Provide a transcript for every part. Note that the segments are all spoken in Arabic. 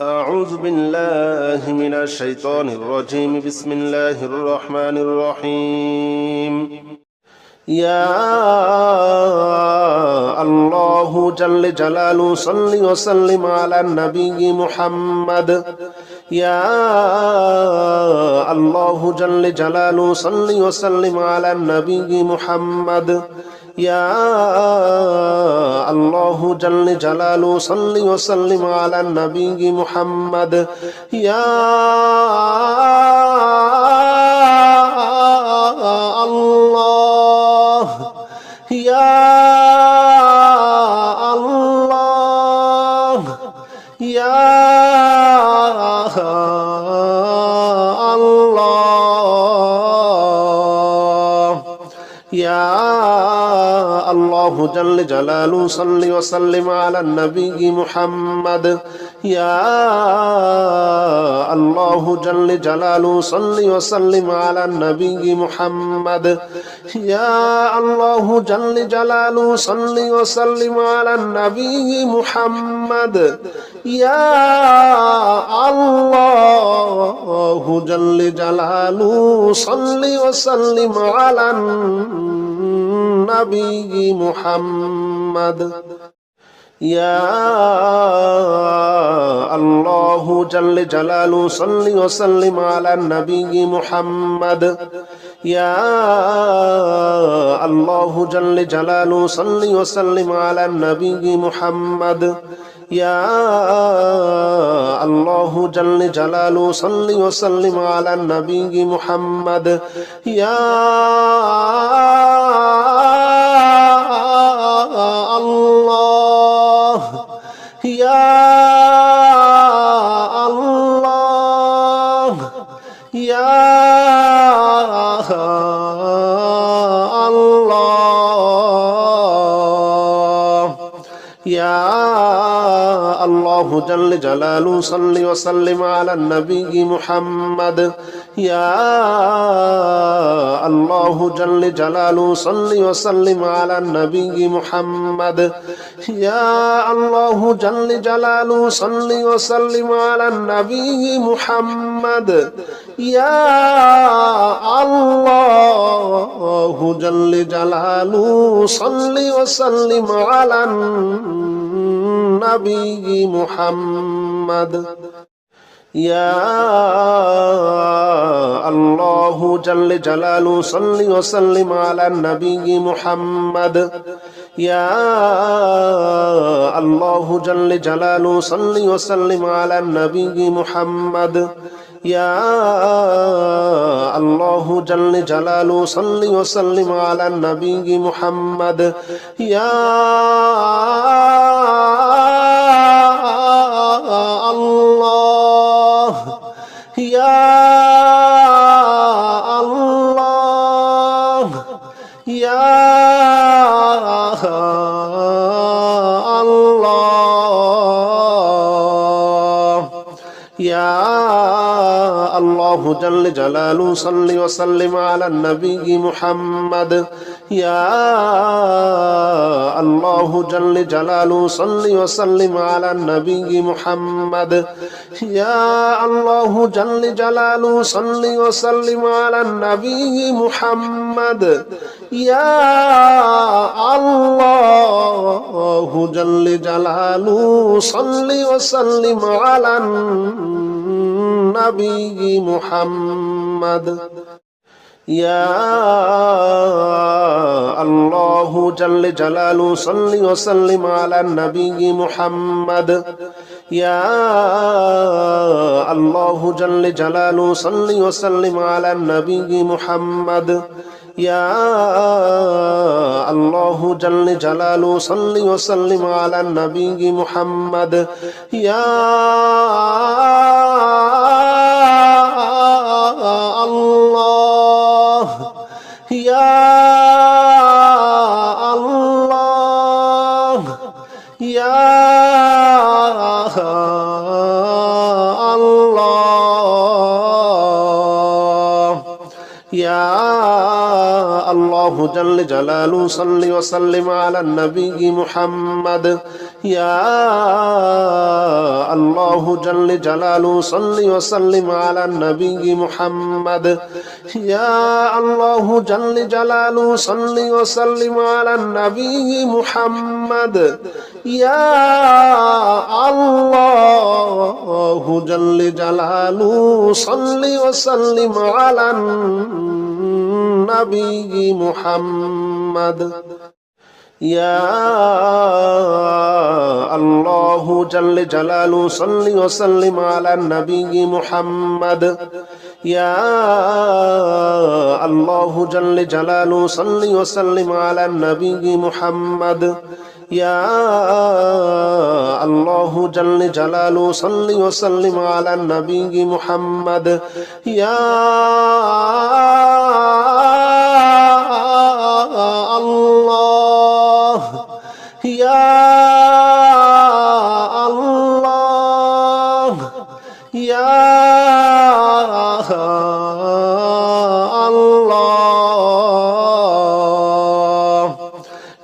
أعوذ بالله من الشيطان الرجيم بسم الله الرحمن الرحيم يا الله جل جلاله صل وسلم على النبي محمد يا الله جل جلاله صل وسلم على النبي محمد يا الله جل جلاله صل وسلم على النبي محمد يا الله يا الله يا الله يا الله جل جلاله صل وسلم على النبي محمد يا الله جل جلاله صل وسلم على النبي محمد يا الله جل جلاله صل وسلم على النبي محمد يا الله جل جلاله صل وسلم على النبي محمد يا الله جل جلاله صل وسلم على النبي محمد يا الله جل جلاله صل وسلم على النبي محمد يا الله جل جلاله صل وسلم على النبي محمد يا الله يا الله يا الله يا الله جل جلاله صل وسلم على النبي محمد يا الله جل جلاله صل وسلم على النبي محمد يا الله جل جلاله صل وسلم على النبي محمد يا الله جل جلاله صل وسلم على النبي محمد يا الله جل جلاله صل وسلم على النبي محمد يا الله جل جلاله صل وسلم على النبي محمد يا الله جل جلاله صل وسلم على النبي محمد يا الله يا الله يا الله يا الله جل جلاله صل وسلم على النبي محمد يا الله جل جلاله صل وسلم على النبي محمد يا الله جل جلاله صل وسلم على النبي محمد يا الله جل جلاله صل وسلم على النبي محمد يا الله جل جلاله صل وسلم على النبي محمد يا الله جل جلاله صل وسلم على النبي محمد يا الله جل جلاله صل وسلم على النبي محمد يا الله يا الله يا الله يا الله جل جلاله صل وسلم على النبي محمد يا الله جل جلاله صل وسلم على النبي محمد يا الله جل جلاله صل وسلم على النبي محمد يا الله جل جلاله صل وسلم على النبي محمد يا الله جل جلاله صل وسلم على النبي محمد يا الله جل جلاله صل وسلم على النبي محمد يا الله جل جلاله صل وسلم على النبي محمد يا الله يا الله يا الله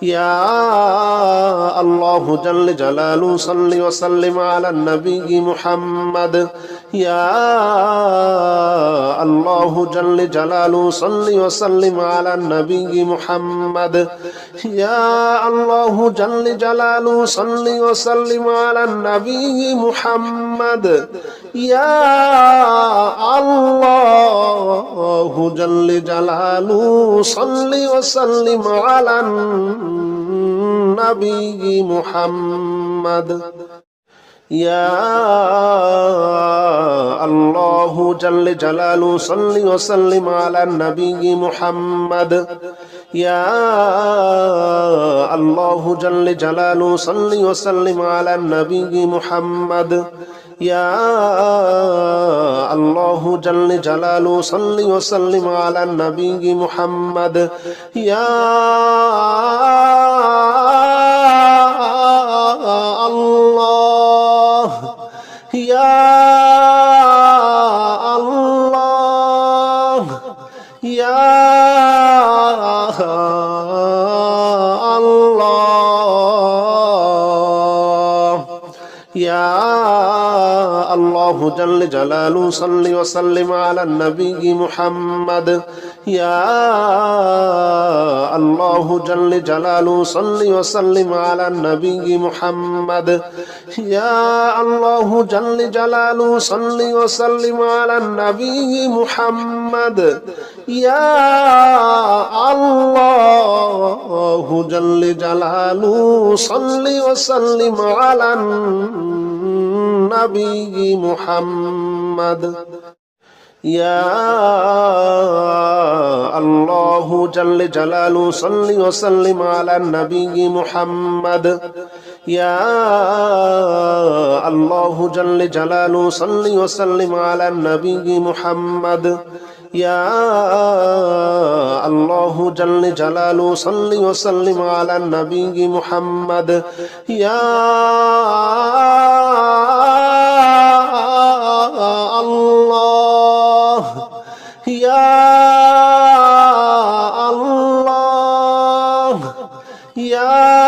يا الله جل جلاله صل وسلم على النبي محمد يا الله جل جلاله صل وسلم على النبي محمد يا الله جل جلاله صل وسلم على النبي محمد يا الله جل جلاله صل وسلم على النبي محمد يا الله جل جلاله صل وسلم على النبي محمد يا الله جل جلاله صل وسلم على النبي محمد يا الله جل جلاله صل وسلم على النبي محمد يا الله يا الله يا الله يا الله جل جلاله صل وسلم على النبي محمد يا الله جل جلاله صل وسلم على النبي محمد يا الله جل جلاله صل وسلم على النبي محمد يا الله جل جلاله صل وسلم على النبي محمد يا الله جل جلاله صل وسلم على النبي محمد يا الله جل جلاله صل وسلم على النبي محمد يا الله جل جلاله صل وسلم على النبي محمد يا الله يا الله يا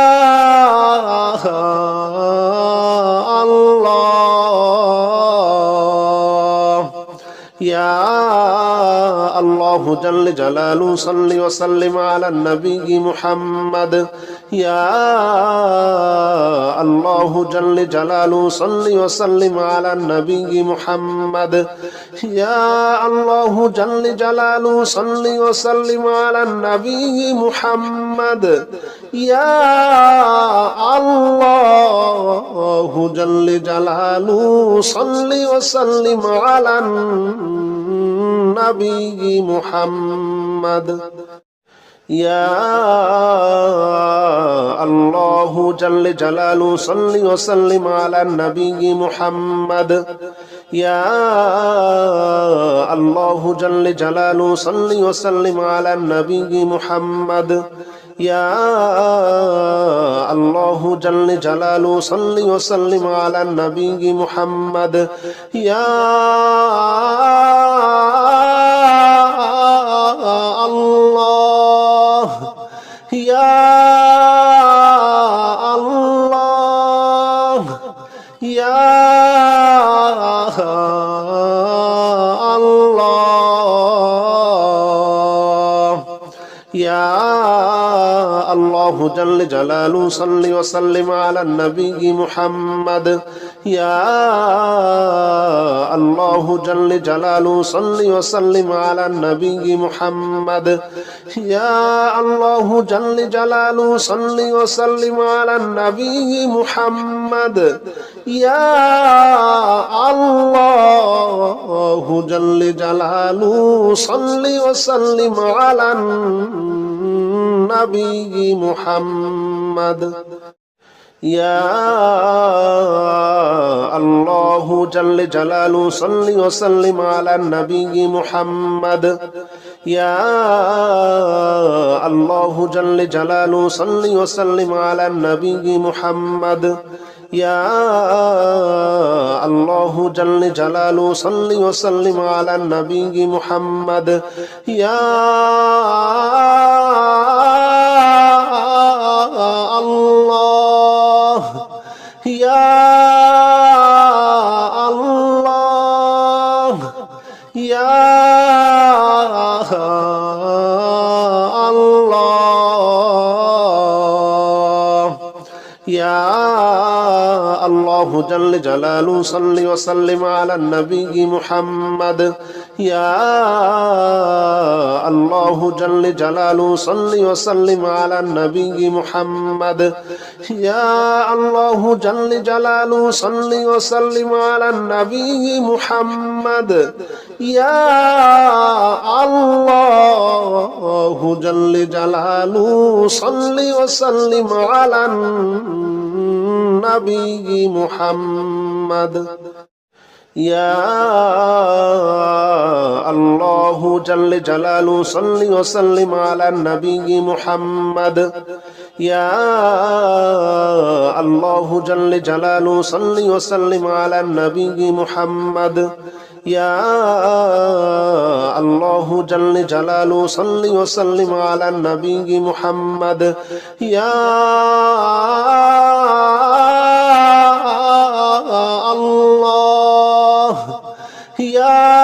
الله يا الله جل جلاله صل وسلم على النبي محمد يا الله جل جلاله صل وسلم على النبي محمد يا الله جل جلاله صل وسلم على النبي محمد يا الله جل جلاله صل وسلم على النبي محمد يا الله جل جلاله صل وسلم على النبي محمد يا الله جل جلاله صل وسلم على النبي محمد يا الله جل جلاله صل وسلم على النبي محمد يا الله يا الله الله جل جلاله صل وسلم على النبي محمد يا الله جل جلاله صل وسلم على النبي محمد يا الله جل جلاله صل وسلم على النبي محمد يا الله جل جلاله صل وسلم على النبي محمد يا الله جل جلاله صل وسلم على النبي محمد يا الله جل جلاله صل وسلم على النبي محمد يا الله جل جلاله صل وسلم على النبي محمد يا الله يا الله يا الله يا الله جل جلاله صل وسلم على النبي محمد يا الله جل جلاله صل وسلم على النبي محمد يا الله جل جلاله صل وسلم على النبي محمد يا الله جل جلاله صل وسلم على النبي محمد يا الله جل جلاله صل وسلم على النبي محمد يا الله جل جلاله صل وسلم على النبي محمد يا الله جل جلاله صل وسلم على النبي محمد يا الله يا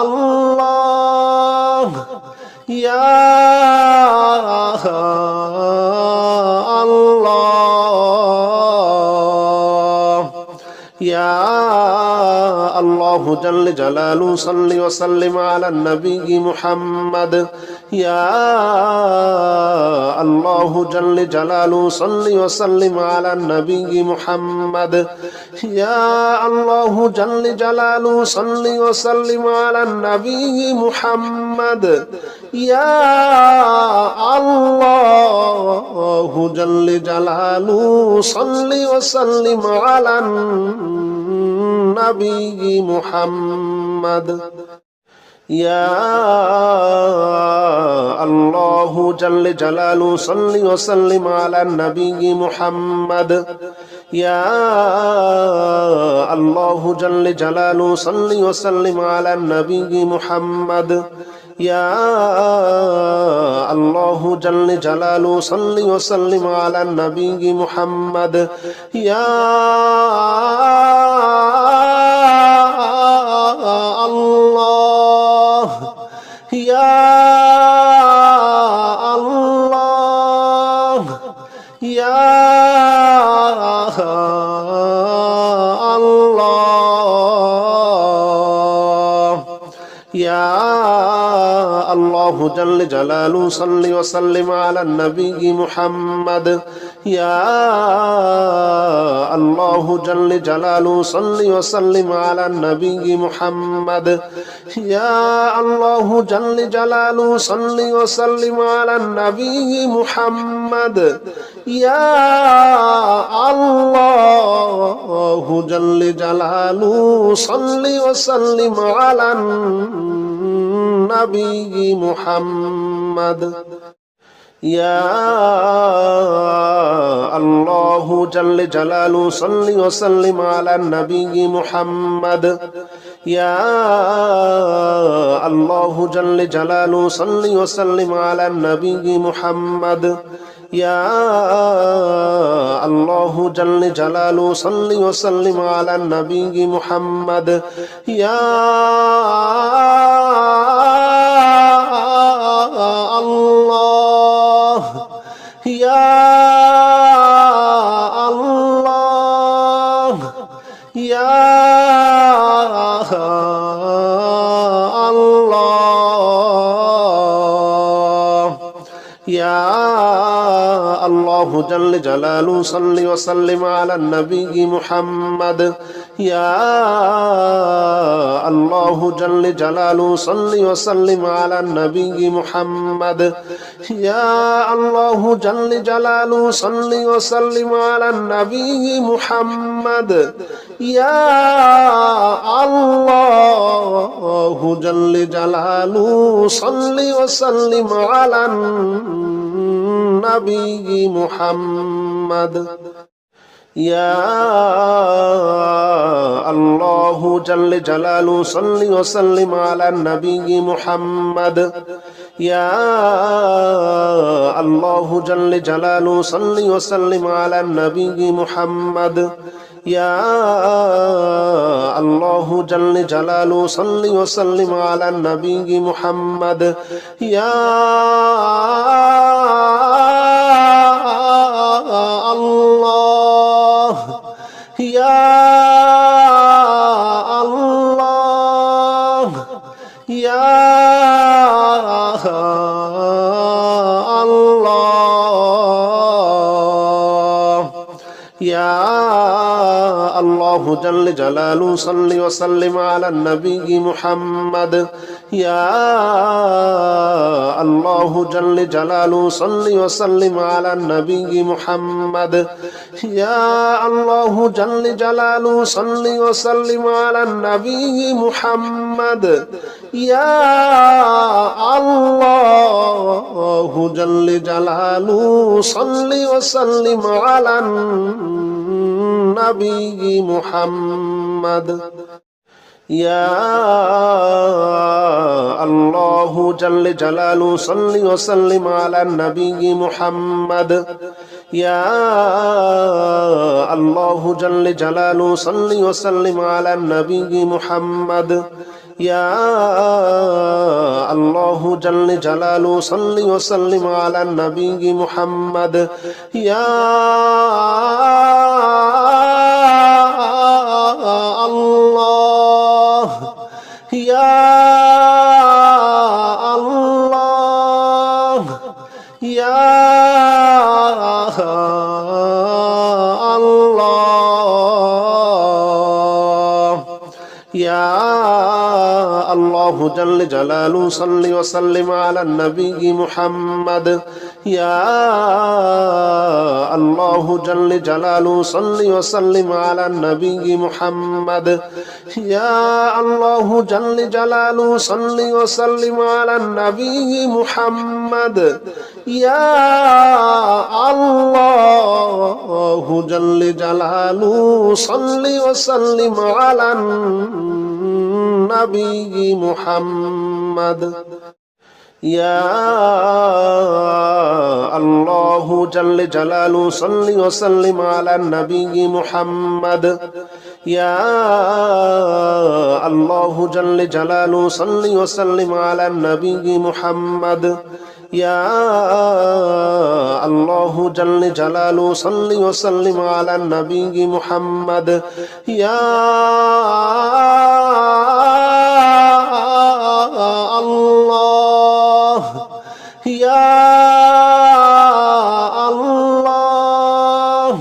الله يا الله يا الله جل جلاله صل وسلم على النبي محمد يا الله جل جلاله صل وسلم على النبي محمد يا الله جل جلاله صل وسلم على النبي محمد يا الله جل جلاله صل وسلم على النبي محمد يا الله جل جلاله صل وسلم على النبي محمد يا الله جل جلاله صل وسلم على النبي محمد يا الله جل جلاله صل وسلم على النبي محمد يا الله يا الله يا الله يا الله جل جلاله صل وسلم على النبي محمد يا الله جل جلاله صل وسلم على النبي محمد يا الله جل جلاله صل وسلم على النبي محمد يا الله جل جلاله صل وسلم على النبي محمد يا الله جل جلاله صل وسلم على النبي محمد يا الله جل جلاله صل وسلم على النبي محمد يا الله جل جلاله صل وسلم على النبي محمد يا الله ইয়া আল্লাহ ইয়া আল্লাহু জাল্লা জালালু সাল্লি ওয়া সাল্লিম আলা নবী মুহাম্মদ ইয়া আল্লাহু জাল্লা জালালু সাল্লি ওয়া সাল্লিম আলা নবী মুহাম্মদ ইয়া আল্লাহু জাল্লা জালালু সাল্লি ওয়া সাল্লিম আলা নবী মুহাম্মদ ইয়া আল্লাহু জাল্লা জালালু সাল্লি ওয়া সাল্লিম আলা নবী মুহাম্মদ ইয়া আল্লাহু জাল্লা জালালু সাল্লি ওয়া সাল্লিম আলা নবী মুহাম্মদ ইয়া আল্লাহু জাল্লা জালালু সাল্লি ওয়া সাল্লিম আলা নবী মুহাম্মদ ইয়া আল্লাহু জাল্লা জালালু সাল্লি ওয়া সাল্লিম আলা নবী মুহাম্মদ ইয়া আল্লাহ ইয়া আল্লাহ ইয়া আল্লাহ ইয়া আল্লাহু জাল্লা জালালু সাল্লি ওয়া সাল্লিম আলা নবী মুহাম্মদ ইয়া আল্লাহু জাল্লা জালালু সাল্লি ওয়া সাল্লিম আলা নবী মুহাম্মদ ইয়া আল্লাহু জাল্লা জালালু সাল্লি ওয়া সাল্লিম আলা নবী মুহাম্মদ ইয়া আল্লাহু জাল্লা জালালু সাল্লি ওয়া সাল্লিম আলা নবী মুহাম্মদ ইয়া আল্লাহু জাল্লা জালালু সাল্লি ওয়া সাল্লিম আলা নবী মুহাম্মদ ইয়া আল্লাহু জাল্লা জালালু সাল্লি ওয়া সাল্লিম আলা নবী মুহাম্মদ ইয়া আল্লাহু জাল্লা জালালু সাল্লি ওয়া সাল্লিম আলা নবী মুহাম্মদ ইয়া আল্লাহ ইয়া আল্লাহ ইয়া আল্লাহ ইয়া আল্লাহু জাল্লা জালালু সাল্লি ওয়া সাল্লিম আলা নবী মুহাম্মদ ইয়া আল্লাহু জাল্লা জালালু সাল্লি ওয়া সাল্লিম আলা নবী মুহাম্মদ ইয়া আল্লাহু জাল্লা জালালু সাল্লি ওয়া সাল্লিম আলা নবী মুহাম্মদ ইয়া আল্লাহু জাল্লা জালালু সাল্লি ওয়া সাল্লিম আলা নবী মুহাম্মদ ইয়া আল্লাহু জাল্লা জালালু সাল্লি ওয়া সাল্লিম আলা নবী মুহাম্মদ ইয়া আল্লাহু জাল্লা জালালু সাল্লি ওয়া সাল্লিম আলা নবী মুহাম্মদ ইয়া আল্লাহু জাল্লা জালালু সাল্লি ওয়া সাল্লিম আলা নবী মুহাম্মদ ইয়া আল্লাহ ইয়া আল্লাহ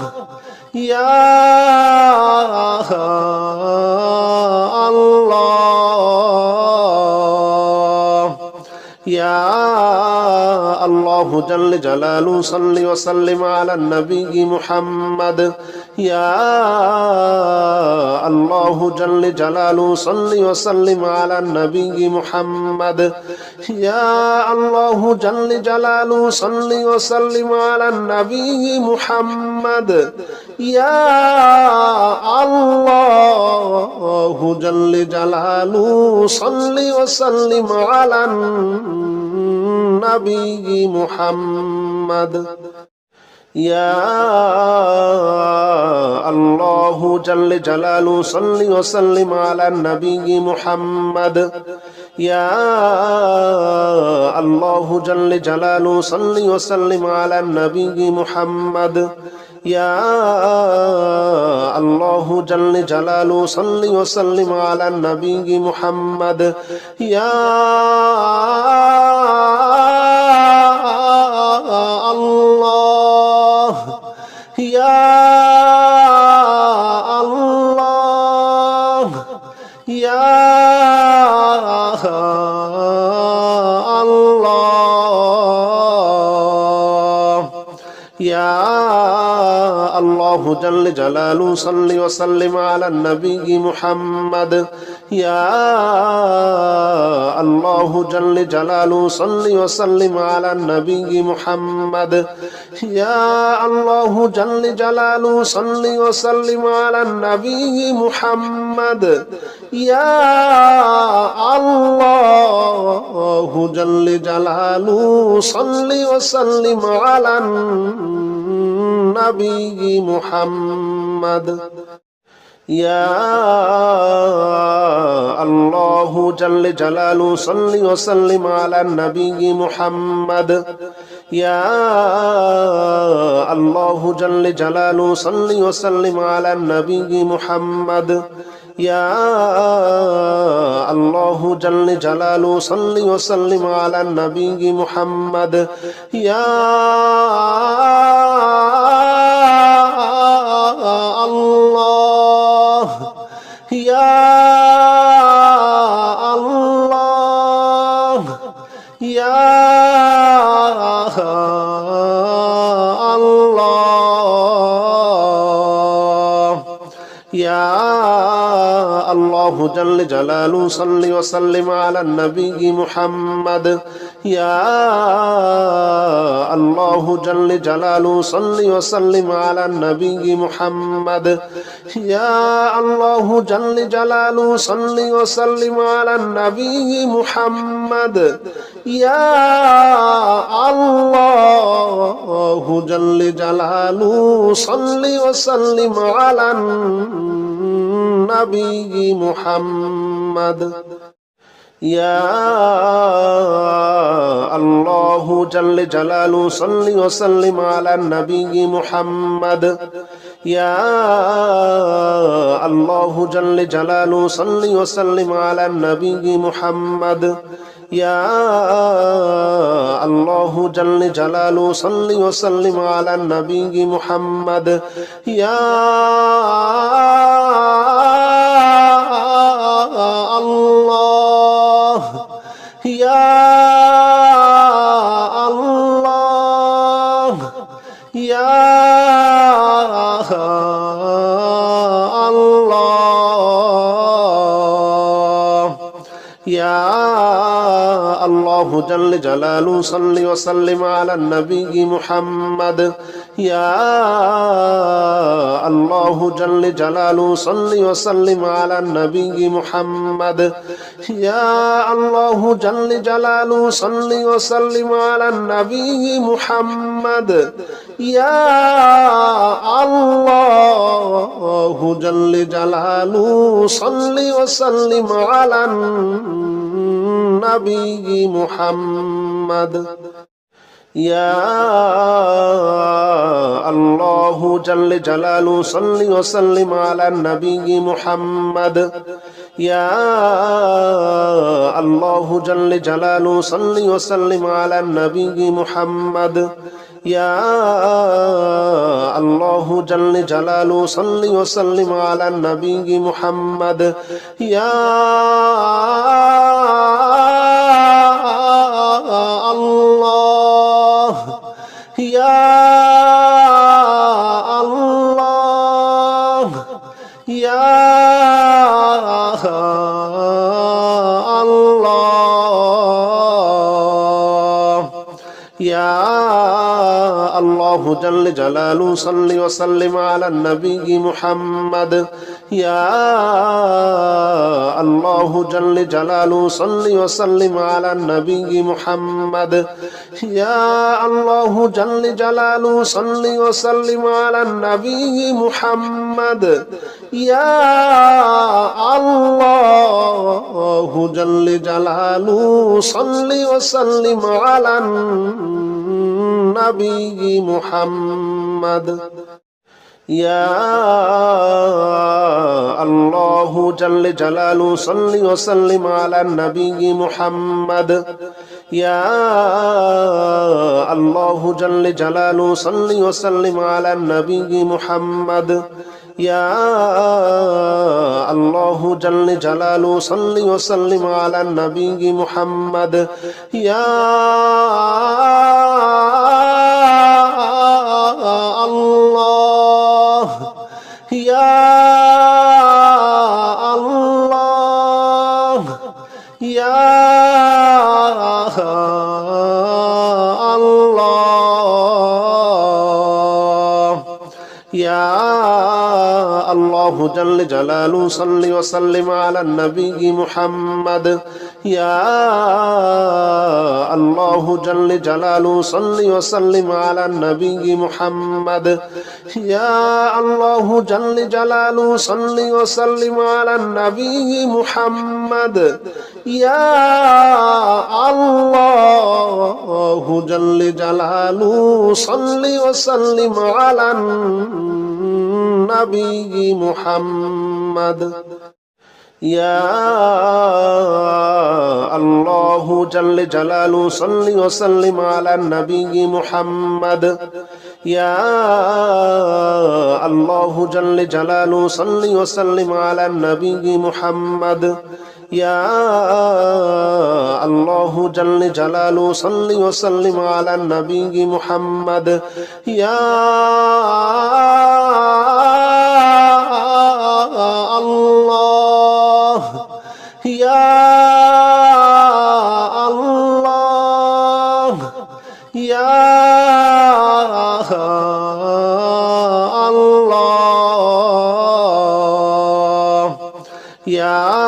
ইয়া আল্লাহ ইয়া আল্লাহু জাল্লা জালালু সাল্লি ওয়া সাল্লিম আলা নবী মুহাম্মদ ইয়া আল্লাহু জাল্লা জালালু সাল্লি ওয়া সাল্লিম আলা নবী মুহাম্মদ ইয়া আল্লাহু জাল্লা জালালু সাল্লি ওয়া সাল্লিম আলা নবী মুহাম্মদ ইয়া আল্লাহু জাল্লা জালালু সাল্লি ওয়া সাল্লিম আলা নবী মুহাম্মদ ইয়া আল্লাহু জাল্লা জালালু সাল্লি ওয়া সাল্লিম আলা নবী মুহাম্মদ ইয়া আল্লাহু জাল্লা জালালু সাল্লি ওয়া সাল্লিম আলা নবী মুহাম্মদ يا الله جل جلاله صل وسلم على النبي محمد يا الله يا الله يا الله يا الله جل جلاله صل وسلم على النبي محمد يا الله جل جلاله صل وسلم على النبي محمد يا الله جل جلاله صل وسلم على النبي محمد يا الله جل جلاله صل وسلم على النبي محمد يا الله جل جلاله صل وسلم على النبي محمد يا الله جل جلاله صل وسلم على النبي محمد يا الله جل جلاله صل وسلم على النبي محمد يا الله يا الله يا الله يا الله جل جلاله صل وسلم على النبي محمد يا الله جل جلاله صل وسلم على النبي محمد يا الله جل جلاله صل وسلم على النبي محمد يا الله جل جلاله صل وسلم على النبي محمد يا الله جل جلاله صل وسلم على النبي محمد يا الله جل جلاله صل وسلم على النبي محمد يا الله جل جلاله صل وسلم على النبي محمد يا الله يا الله يا الله يا الله جل جلاله صل وسلم على النبي محمد يا الله جل جلاله صل وسلم على النبي محمد يا الله جل جلاله صل وسلم على النبي محمد يا الله جل جلاله صل وسلم على النبي محمد يا الله جل جلاله صل وسلم على النبي محمد يا الله جل جلاله صل وسلم على النبي محمد يا الله جل جلاله صل وسلم على النبي محمد يا الله يا الله يا الله يا الله جل جلاله صل وسلم على النبي محمد يا الله جل جلاله صل وسلم على النبي محمد يا الله جل جلاله صل وسلم على النبي محمد يا الله جل جلاله صل وسلم على النبي محمد يا الله جل جلاله صل وسلم على النبي محمد يا الله جل جلاله صل وسلم على النبي محمد يا الله جل جلاله صل وسلم على النبي محمد يا الله يا الله يا الله يا الله جل جلاله صل وسلم على النبي محمد يا الله جل جلاله صل وسلم على النبي محمد يا الله جل جلاله صل وسلم على النبي محمد يا الله جل جلاله صل وسلم على النبي محمد يا الله جل جلاله صل وسلم على النبي محمد يا الله جل جلاله صل وسلم على النبي محمد يا الله جل جلاله صل وسلم على النبي محمد يا الله يا الله يا الله يا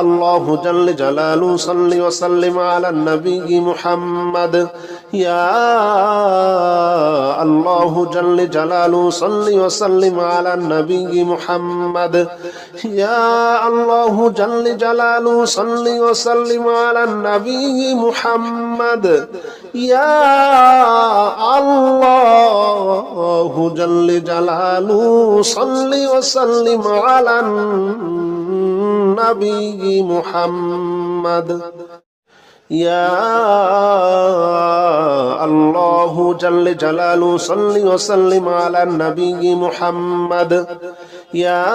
الله جل جلاله صل وسلم على النبي محمد يا الله جل جلاله صل وسلم على النبي محمد يا الله جل جلاله صل وسلم على النبي محمد يا الله جل جلاله صل وسلم على النبي محمد يا الله جل جلاله صل وسلم على النبي محمد يا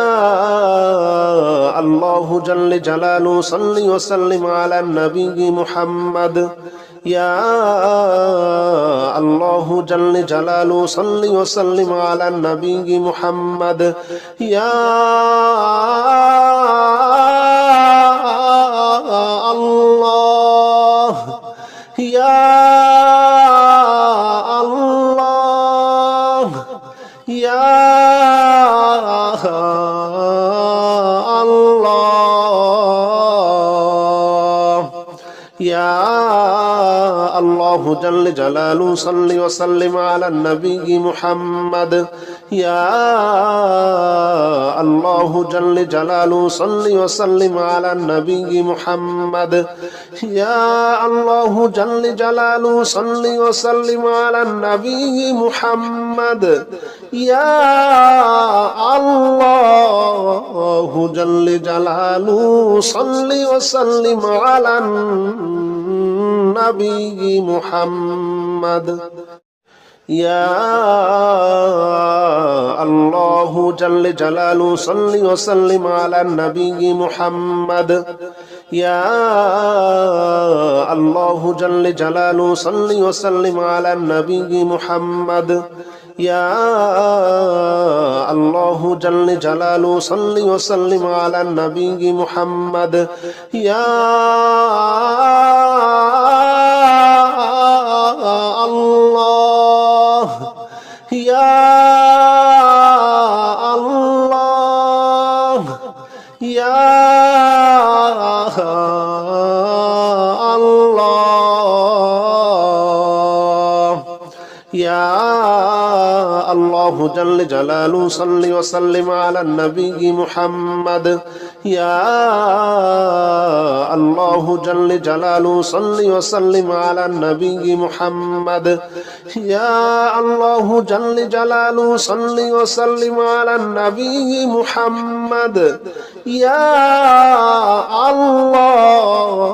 الله جل جلاله صل وسلم على النبي محمد يا الله جل جلاله صل وسلم على النبي محمد يا الله يا الله يا الله يا الله جل جلاله صل وسلم على النبي محمد يا الله جل جلاله صل وسلم على النبي محمد يا الله جل جلاله صل وسلم على النبي محمد يا الله جل جلاله صل وسلم على النبي محمد يا الله جل جلاله صل وسلم على النبي محمد يا الله جل جلاله صل وسلم على النبي محمد يا الله جل جلاله صل وسلم على النبي محمد يا الله يا الله يا الله يا الله الله جل جلاله صل وسلم على النبي محمد يا الله جل جلاله صل وسلم على النبي محمد يا الله جل جلاله صل وسلم على النبي محمد يا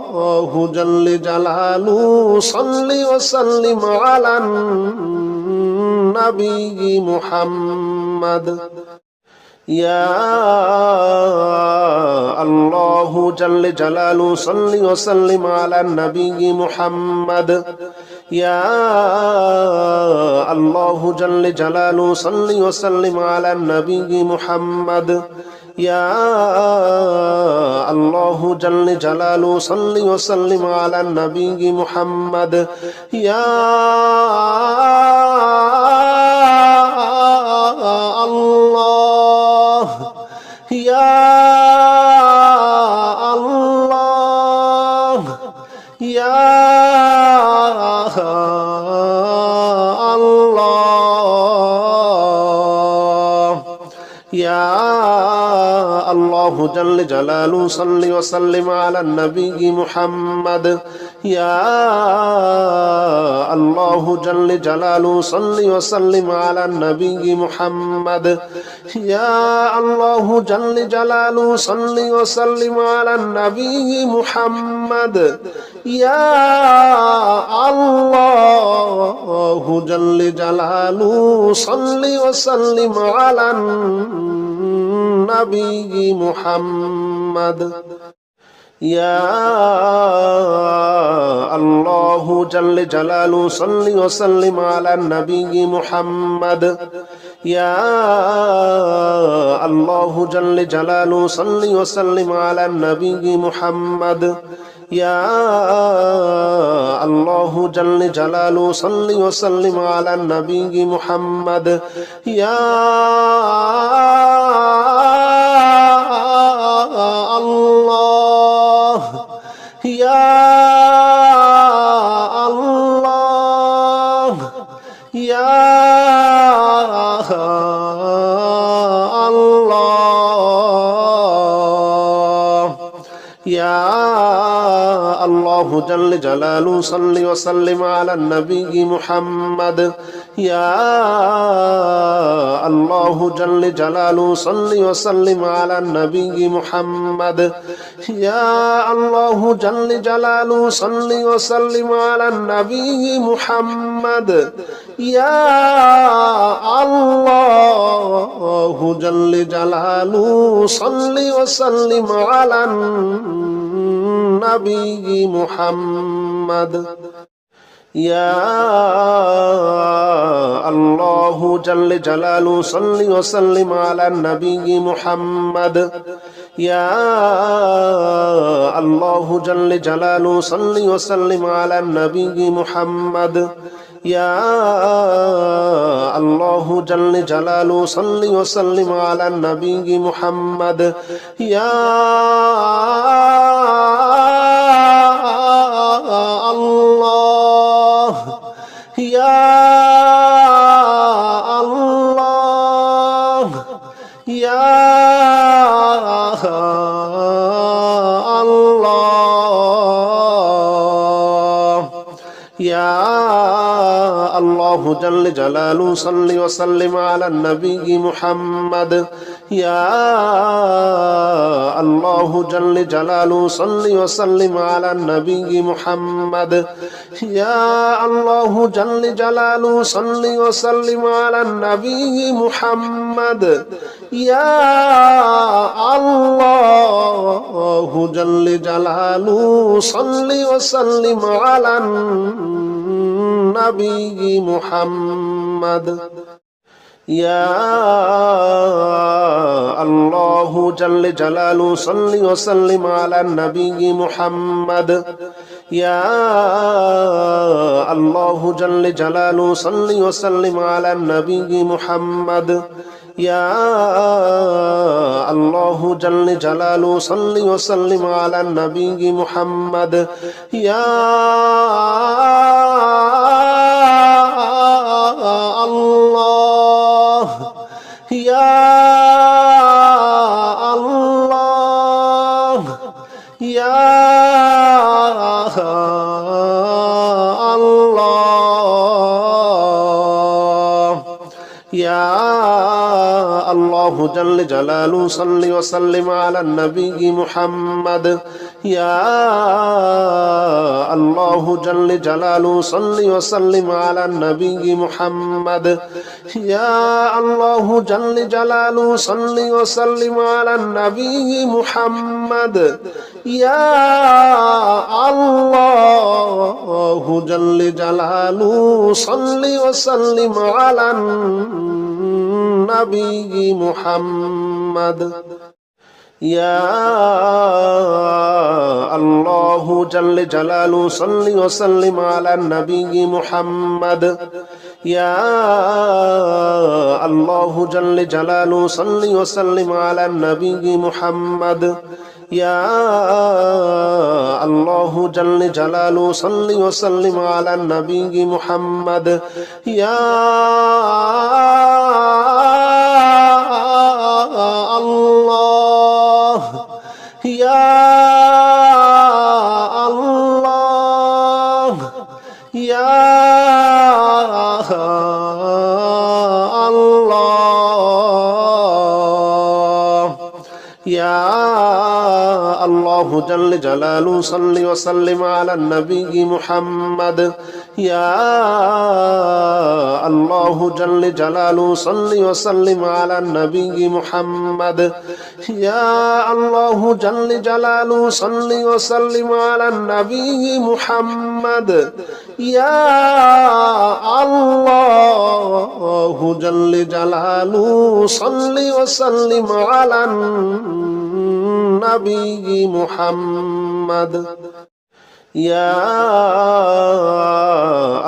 الله جل جلاله صل وسلم على النبي محمد يا الله جل جلاله صل وسلم على النبي محمد يا الله جل جلاله صل وسلم على النبي محمد يا الله جل جلاله صل وسلم على النبي محمد يا الله يا الله يا الله يا الله جل جلاله صل وسلم على النبي محمد يا الله جل جلاله صل وسلم على النبي محمد يا الله جل جلاله صل وسلم على النبي محمد يا الله جل جلاله صل وسلم على النبي محمد يا الله جل جلاله صل وسلم على النبي محمد يا الله جل جلاله صل وسلم على النبي محمد يا الله جل جلاله صل وسلم على النبي محمد يا الله يا الله يا الله يا الله جل جلاله صل وسلم على النبي محمد يا الله جل جلاله صل وسلم على النبي محمد يا الله جل جلاله صل وسلم على النبي محمد يا الله جل جلاله صل وسلم على النبي محمد يا الله جل جلاله صل وسلم على النبي محمد يا الله جل جلاله صل وسلم على النبي محمد يا الله جل جلاله صل وسلم على النبي محمد يا الله يا الله يا الله يا الله جل جلاله صل وسلم على النبي محمد يا الله جل جلاله صل وسلم على النبي محمد يا الله جل جلاله صل وسلم على النبي محمد يا الله جل جلاله صل وسلم على النبي محمد يا الله جل جلاله صل وسلم على النبي محمد يا الله جل جلاله صل وسلم على النبي محمد يا الله جل جلاله صل وسلم على النبي محمد يا الله ইয়া আল্লাহ ইয়া আল্লাহু জাল্লে জালালু সাল্লি ওয়া সাল্লিম আলা নবী মুহাম্মদ ইয়া আল্লাহু জাল্লে জালালু সাল্লি ওয়া সাল্লিম আলা নবী মুহাম্মদ ইয়া আল্লাহু জাল্লে জালালু সাল্লি ওয়া সাল্লিম আলা নবী মুহাম্মদ ইয়া আল্লাহু জাল্লে জালালু সাল্লি ওয়া সাল্লিম আলা নবী মুহাম্মদ ইয়া আল্লাহু জাল্লে জালালু সাল্লি ওয়া সাল্লিম আলা নবী মুহাম্মদ ইয়া আল্লাহু জাল্লে জালালু সাল্লি ওয়া সাল্লিম আলা নবী মুহাম্মদ ইয়া আল্লাহু জাল্লে জালালু সাল্লি ওয়া সাল্লিম আলা নবী মুহাম্মদ ইয়া আল্লাহ ইয়া আল্লাহ ইয়া আল্লাহ ইয়া আল্লাহু জাল্লে জালালু সাল্লি ওয়া সাল্লিম আলা নবী মুহাম্মদ ইয়া আল্লাহু জাল্লে জালালু সাল্লি ওয়া সাল্লিম আলা নবী মুহাম্মদ ইয়া আল্লাহু জাল্লে জালালু সাল্লি ওয়া সাল্লিম আলা নবী মুহাম্মদ ইয়া আল্লাহু জাল্লে জালালু সাল্লি ওয়া সাল্লিম আলা নবী মুহাম্মদ ইয়া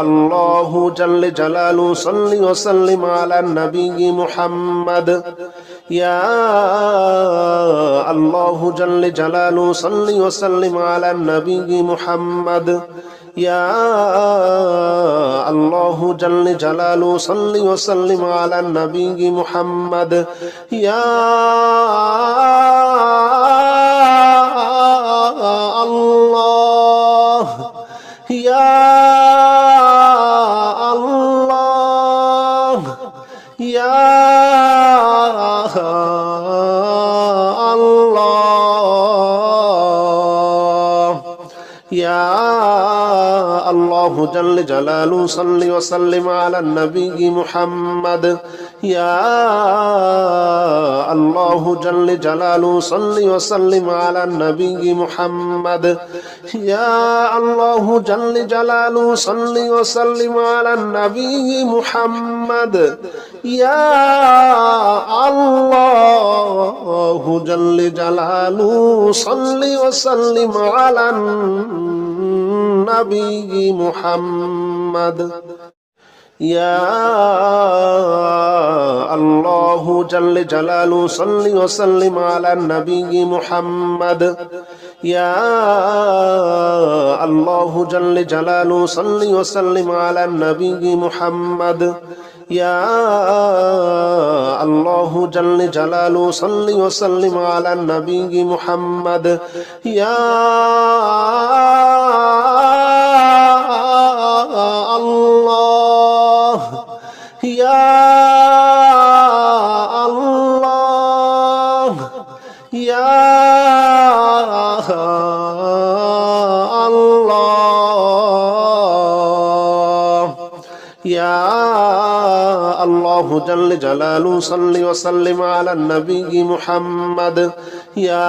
আল্লাহু জাল্লে জালালু সাল্লি ওয়া সাল্লিম আলা নবী মুহাম্মদ ইয়া আল্লাহু জাল্লে জালালু সাল্লি ওয়া সাল্লিম আলা নবী মুহাম্মদ ইয়া আল্লাহু জাল্লে জালালু সাল্লি ওয়া সাল্লিম আলা নবী মুহাম্মদ ইয়া আল্লাহ ইয়া আল্লাহ ইয়া আল্লাহ ইয়া আল্লাহু জাল্লে জালালু সাল্লি ওয়া সাল্লিম আলা নবী মুহাম্মদ ইয়া আল্লাহু জাল্লে জালালু সাল্লি ওয়া সাল্লিম আলা নবী মুহাম্মদ ইয়া আল্লাহু জাল্লে জালালু সাল্লি ওয়া সাল্লিম আলা নবী মুহাম্মদ ইয়া আল্লাহু জাল্লে জালালু সাল্লি ওয়া সাল্লিম আলা নবী মুহাম্মদ ইয়া আল্লাহু জাল্লে জালালু সাল্লি ওয়া সাল্লিম আলা নবী মুহাম্মদ ইয়া আল্লাহু জাল্লে জালালু সাল্লি ওয়া সাল্লিম আলা নবী মুহাম্মদ ইয়া আল্লাহু জাল্লে জালালু সাল্লি ওয়া সাল্লিম আলা নবী মুহাম্মদ ইয়া আল্লাহ ইয়া আল্লাহ ইয়া আল্লাহ ইয়া আল্লাহু জাল্লে জালালু সাল্লি ওয়া সাল্লিম আলা নবী মুহাম্মদ ইয়া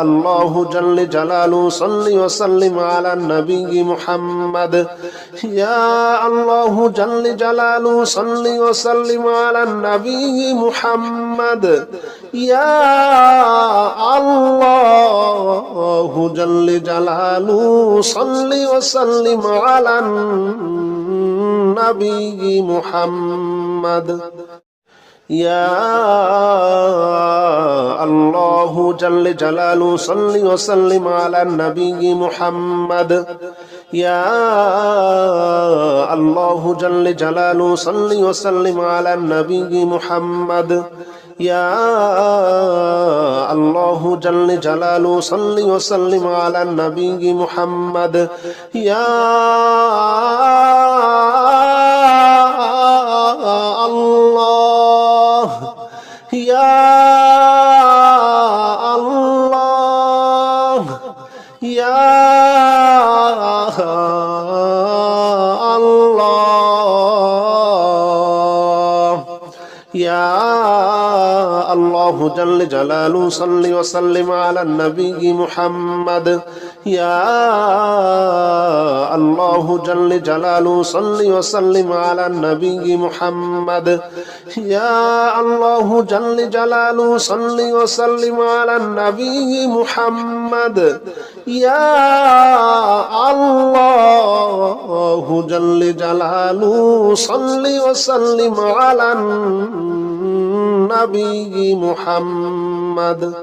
আল্লাহু জাল্লে জালালু সাল্লি ওয়া সাল্লিম আলা নবী মুহাম্মদ ইয়া আল্লাহু জাল্লে জালালু সাল্লি ওয়া সাল্লিম আলা নবী মুহাম্মদ ইয়া আল্লাহু জাল্লে জালালু সাল্লি ওয়া সাল্লিম আলা নবী মুহাম্মদ ইয়া আল্লাহু জাল্লে জালালু সাল্লি ওয়া সাল্লিম আলা নবী মুহাম্মদ ইয়া আল্লাহু জাল্লে জালালু সাল্লি ওয়া সাল্লিম আলা নবী মুহাম্মদ ইয়া আল্লাহু الله جل جلاله صل وسلم على النبي محمد يا الله يا الله يا الله يا الله جل جلاله صل وسلم على النبي محمد يا الله جل جلاله صل وسلم على النبي محمد يا الله جل جلاله صل وسلم على النبي محمد يا الله جل جلاله صل وسلم على النبي محمد